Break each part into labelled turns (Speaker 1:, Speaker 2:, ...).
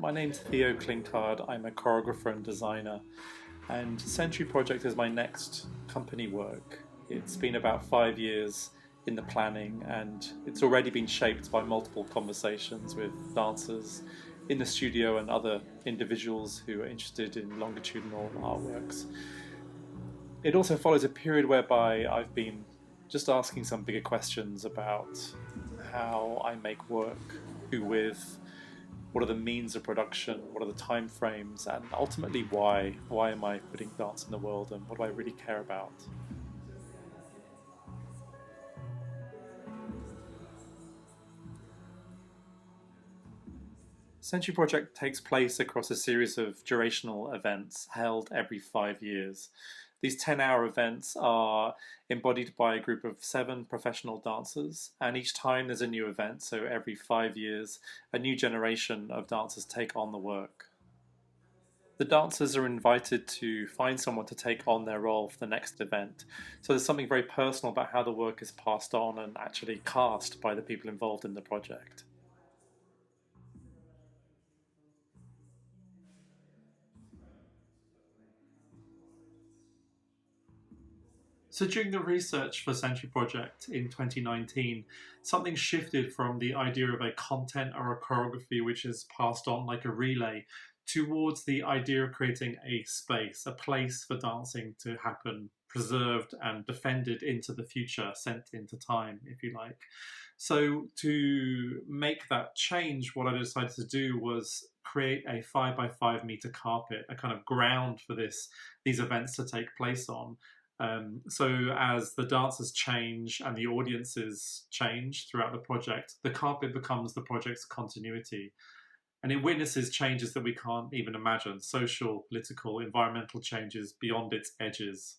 Speaker 1: My name's Theo Clinkard. I'm a choreographer and designer, and Century Project is my next company work. It's been about 5 years in the planning, and it's already been shaped by multiple conversations with dancers in the studio and other individuals who are interested in longitudinal artworks. It also follows a period whereby I've been just asking some bigger questions about how I make work, who with, what are the means of production, what are the time frames, and ultimately why. Why am I putting dance in the world, and what do I really care about? Century Project takes place across a series of durational events held every 5 years. These 10-hour events are embodied by a group of 7 professional dancers, and each time there's a new event, so every 5 years, a new generation of dancers take on the work. The dancers are invited to find someone to take on their role for the next event. So there's something very personal about how the work is passed on and actually cast by the people involved in the project. So during the research for Century Project in 2019, something shifted from the idea of a content or a choreography which is passed on like a relay towards the idea of creating a space, a place for dancing to happen, preserved and defended into the future, sent into time, if you like. So to make that change, what I decided to do was create a 5 by 5 meter carpet, a kind of ground for these events to take place on. So as the dancers change and the audiences change throughout the project, the carpet becomes the project's continuity. And it witnesses changes that we can't even imagine, social, political, environmental changes beyond its edges.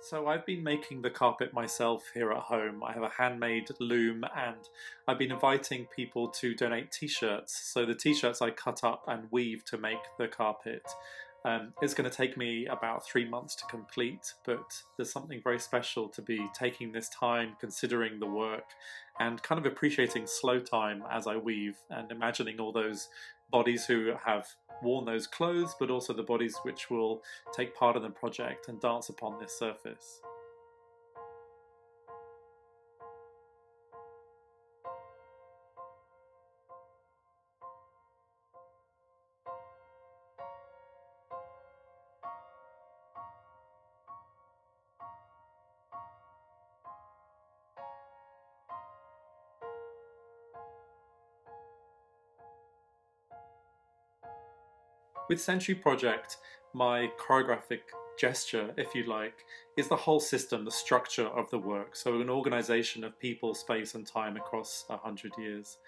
Speaker 1: So I've been making the carpet myself here at home. I have a handmade loom, and I've been inviting people to donate t-shirts. So the t-shirts I cut up and weave to make the carpet. It's going to take me about 3 months to complete, but there's something very special to be taking this time, considering the work, and kind of appreciating slow time as I weave and imagining all those bodies who have worn those clothes, but also the bodies which will take part in the project and dance upon this surface. With Century Project, my choreographic gesture, if you like, is the whole system, the structure of the work. So an organization of people, space and time across 100 years.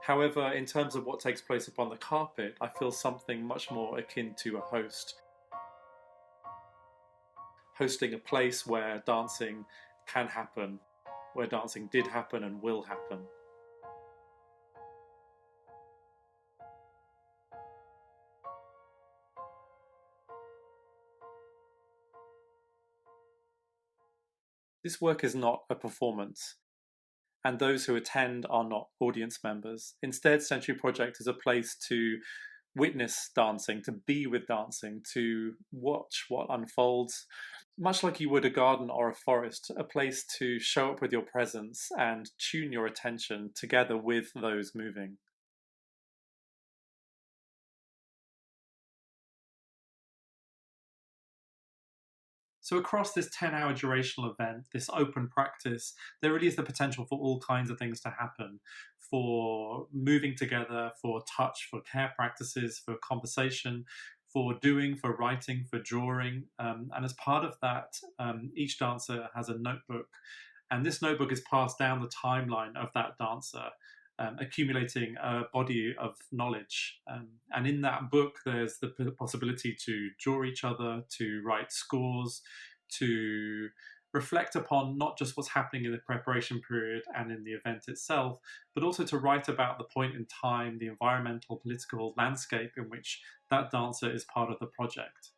Speaker 1: However, in terms of what takes place upon the carpet, I feel something much more akin to a host. Hosting a place where dancing can happen, where dancing did happen and will happen. This work is not a performance, and those who attend are not audience members. Instead, Century Project is a place to witness dancing, to be with dancing, to watch what unfolds, much like you would a garden or a forest, a place to show up with your presence and tune your attention together with those moving. So across this 10-hour durational event, this open practice, there really is the potential for all kinds of things to happen, for moving together, for touch, for care practices, for conversation, for doing, for writing, for drawing. And as part of that, each dancer has a notebook, and this notebook is passed down the timeline of that dancer. Accumulating a body of knowledge. And in that book, there's the possibility to draw each other, to write scores, to reflect upon not just what's happening in the preparation period and in the event itself, but also to write about the point in time, the environmental, political landscape in which that dancer is part of the project.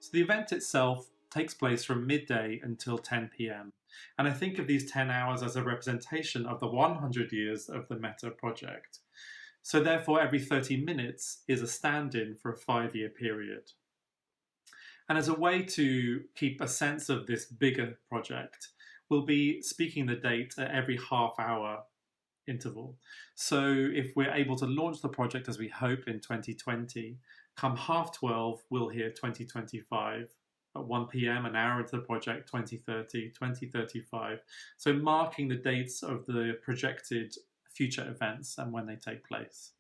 Speaker 1: So the event itself takes place from midday until 10 p.m. And I think of these 10 hours as a representation of the 100 years of the Meta project. So therefore, every 30 minutes is a stand-in for a 5-year period. And as a way to keep a sense of this bigger project, we'll be speaking the date at every half-hour interval. So if we're able to launch the project as we hope in 2020, come 12:30, we'll hear 2025. At 1 p.m., an hour into the project, 2030, 2035. So marking the dates of the projected future events and when they take place.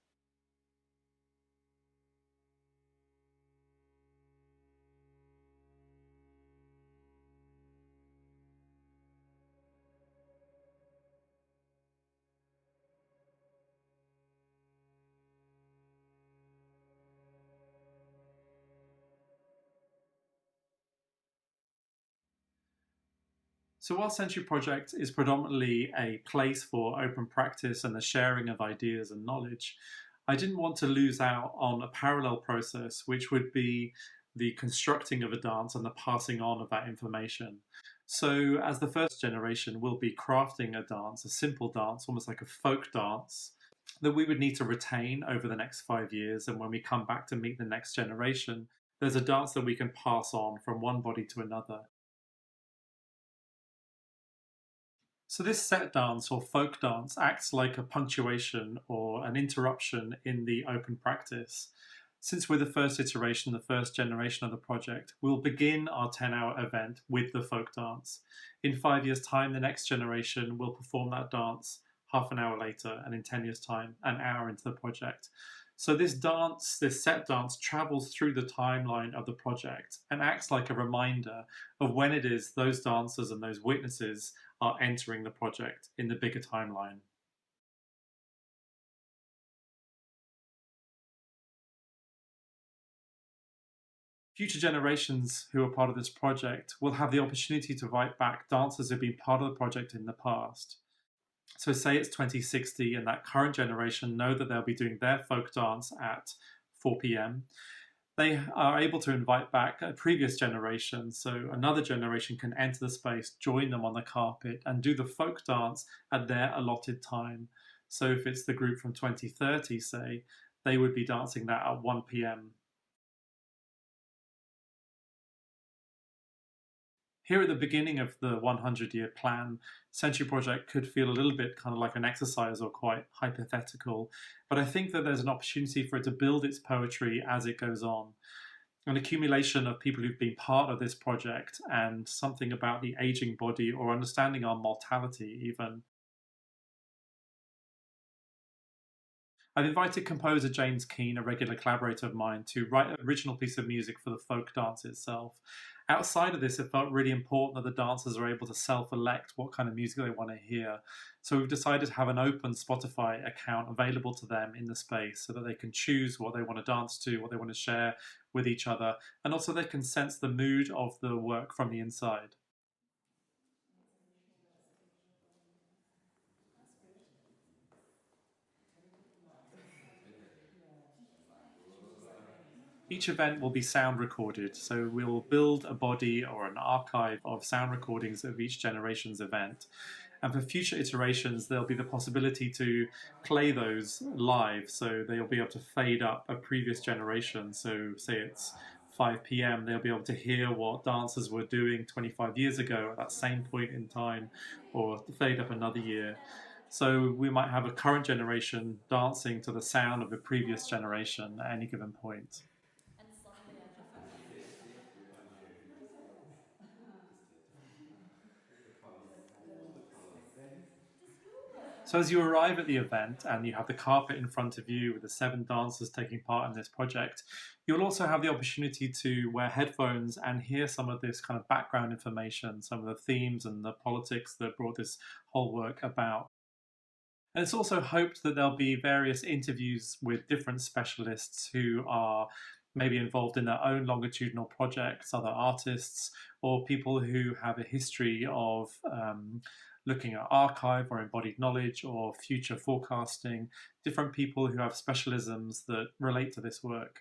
Speaker 1: So while Century Project is predominantly a place for open practice and the sharing of ideas and knowledge, I didn't want to lose out on a parallel process, which would be the constructing of a dance and the passing on of that information. So, as the first generation, we'll be crafting a dance, a simple dance, almost like a folk dance, that we would need to retain over the next 5 years. And when we come back to meet the next generation, there's a dance that we can pass on from one body to another. So this set dance or folk dance acts like a punctuation or an interruption in the open practice. Since we're the first iteration, the first generation of the project, we'll begin our 10-hour event with the folk dance. In 5 years' time, the next generation will perform that dance half an hour later, and in 10 years' time, an hour into the project. So this dance, this set dance, travels through the timeline of the project and acts like a reminder of when it is those dancers and those witnesses are entering the project in the bigger timeline. Future generations who are part of this project will have the opportunity to write back dancers who've been part of the project in the past. So, say it's 2060, and that current generation know that they'll be doing their folk dance at 4 p.m. They are able to invite back a previous generation, so another generation can enter the space, join them on the carpet, and do the folk dance at their allotted time. So, if it's the group from 2030, say, they would be dancing that at 1 p.m. Here at the beginning of the 100-year plan, Century Project could feel a little bit kind of like an exercise or quite hypothetical, but I think that there's an opportunity for it to build its poetry as it goes on. An accumulation of people who've been part of this project and something about the aging body or understanding our mortality even. I've invited composer James Keane, a regular collaborator of mine, to write an original piece of music for the folk dance itself. Outside of this, it felt really important that the dancers are able to self-elect what kind of music they want to hear. So we've decided to have an open Spotify account available to them in the space so that they can choose what they want to dance to, what they want to share with each other, and also they can sense the mood of the work from the inside. Each event will be sound recorded, so we'll build a body or an archive of sound recordings of each generation's event. And for future iterations, there'll be the possibility to play those live, so they'll be able to fade up a previous generation. So, say it's 5 p.m., they'll be able to hear what dancers were doing 25 years ago at that same point in time, or fade up another year. So we might have a current generation dancing to the sound of a previous generation at any given point. So as you arrive at the event and you have the carpet in front of you with the 7 dancers taking part in this project, you'll also have the opportunity to wear headphones and hear some of this kind of background information, some of the themes and the politics that brought this whole work about. And it's also hoped that there'll be various interviews with different specialists who are maybe involved in their own longitudinal projects, other artists, or people who have a history of looking at archive or embodied knowledge or future forecasting, different people who have specialisms that relate to this work.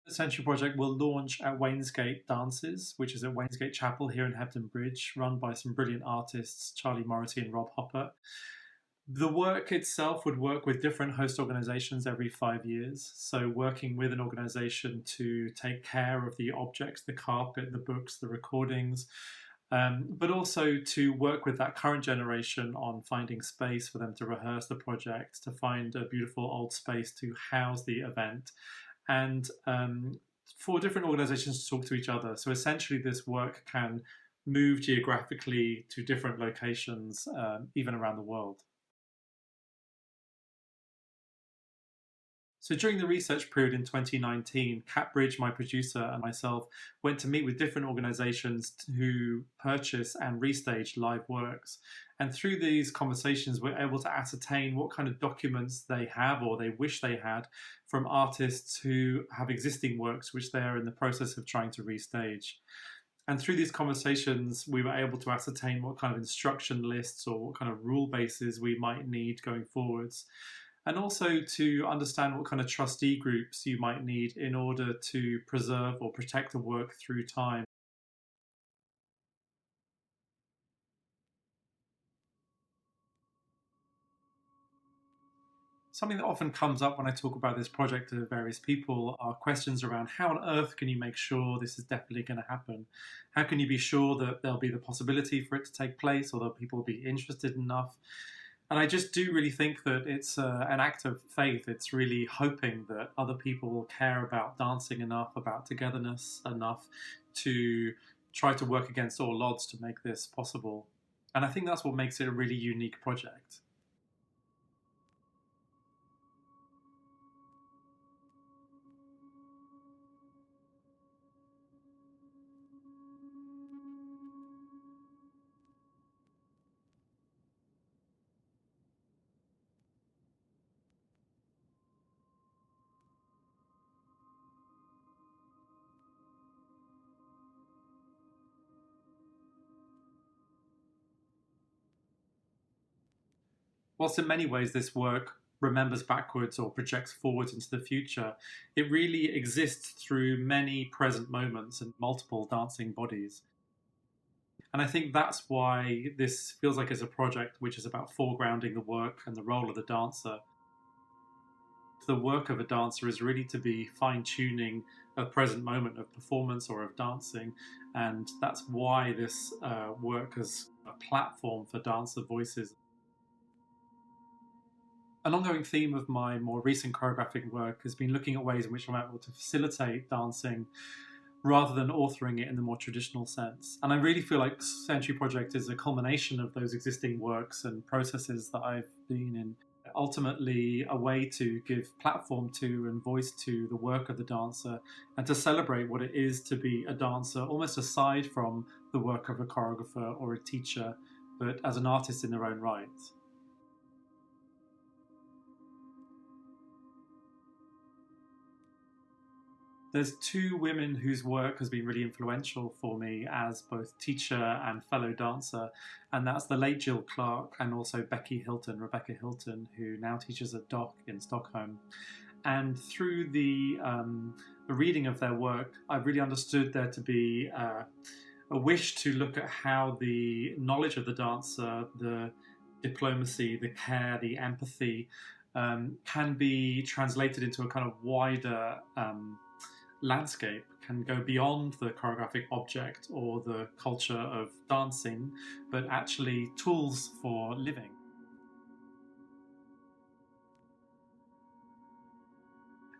Speaker 1: The Century Project will launch at Wainsgate Dances, which is at Wainsgate Chapel here in Hebden Bridge, run by some brilliant artists, Charlie Morrity and Rob Hopper. The work itself would work with different host organizations every 5 years. So, working with an organization to take care of the objects, the carpet, the books, the recordings, but also to work with that current generation on finding space for them to rehearse the project, to find a beautiful old space to house the event, and for different organizations to talk to each other. So essentially, this work can move geographically to different locations, even around the world. So during the research period in 2019, Cat Bridge, my producer, and myself went to meet with different organizations who purchase and restage live works. And through these conversations, we're able to ascertain what kind of documents they have or they wish they had from artists who have existing works which they are in the process of trying to restage. And through these conversations, we were able to ascertain what kind of instruction lists or what kind of rule bases we might need going forwards, and also to understand what kind of trustee groups you might need in order to preserve or protect the work through time. Something that often comes up when I talk about this project to various people are questions around how on earth can you make sure this is definitely going to happen? How can you be sure that there'll be the possibility for it to take place or that people will be interested enough? And I just do really think that it's an act of faith. It's really hoping that other people will care about dancing enough, about togetherness enough to try to work against all odds to make this possible. And I think that's what makes it a really unique project. Whilst in many ways this work remembers backwards or projects forwards into the future, it really exists through many present moments and multiple dancing bodies. And I think that's why this feels like it's a project which is about foregrounding the work and the role of the dancer. The work of a dancer is really to be fine tuning a present moment of performance or of dancing, and that's why this work is a platform for dancer voices. An ongoing theme of my more recent choreographic work has been looking at ways in which I'm able to facilitate dancing rather than authoring it in the more traditional sense. And I really feel like Century Project is a culmination of those existing works and processes that I've been in. Ultimately, a way to give platform to and voice to the work of the dancer and to celebrate what it is to be a dancer, almost aside from the work of a choreographer or a teacher, but as an artist in their own right. There's 2 women whose work has been really influential for me as both teacher and fellow dancer, and that's the late Jill Clark and also Rebecca Hilton, who now teaches at DOC in Stockholm. And through the reading of their work, I've really understood there to be a wish to look at how the knowledge of the dancer, the diplomacy, the care, the empathy, can be translated into a kind of wider landscape, can go beyond the choreographic object or the culture of dancing, but actually tools for living.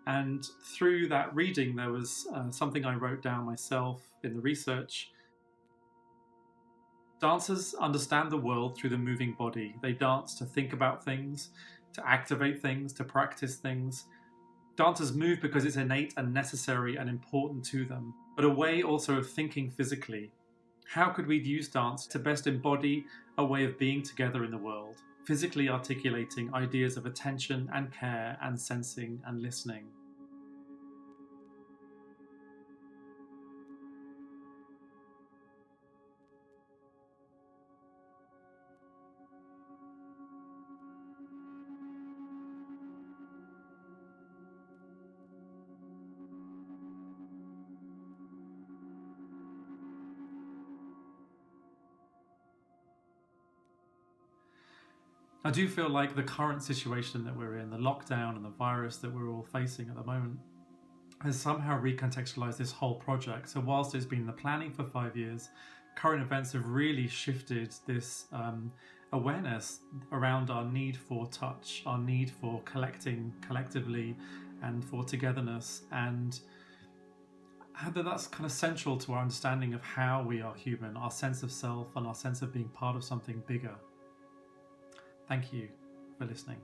Speaker 1: And through that reading, there was something I wrote down myself in the research. Dancers understand the world through the moving body. They dance to think about things, to activate things, to practice things. Dancers move because it's innate and necessary and important to them, but a way also of thinking physically. How could we use dance to best embody a way of being together in the world, physically articulating ideas of attention and care and sensing and listening? I do feel like the current situation that we're in, the lockdown and the virus that we're all facing at the moment, has somehow recontextualized this whole project. So whilst it's been the planning for 5 years, current events have really shifted this awareness around our need for touch, our need for collecting collectively and for togetherness, and how that's kind of central to our understanding of how we are human, our sense of self and our sense of being part of something bigger. Thank you for listening.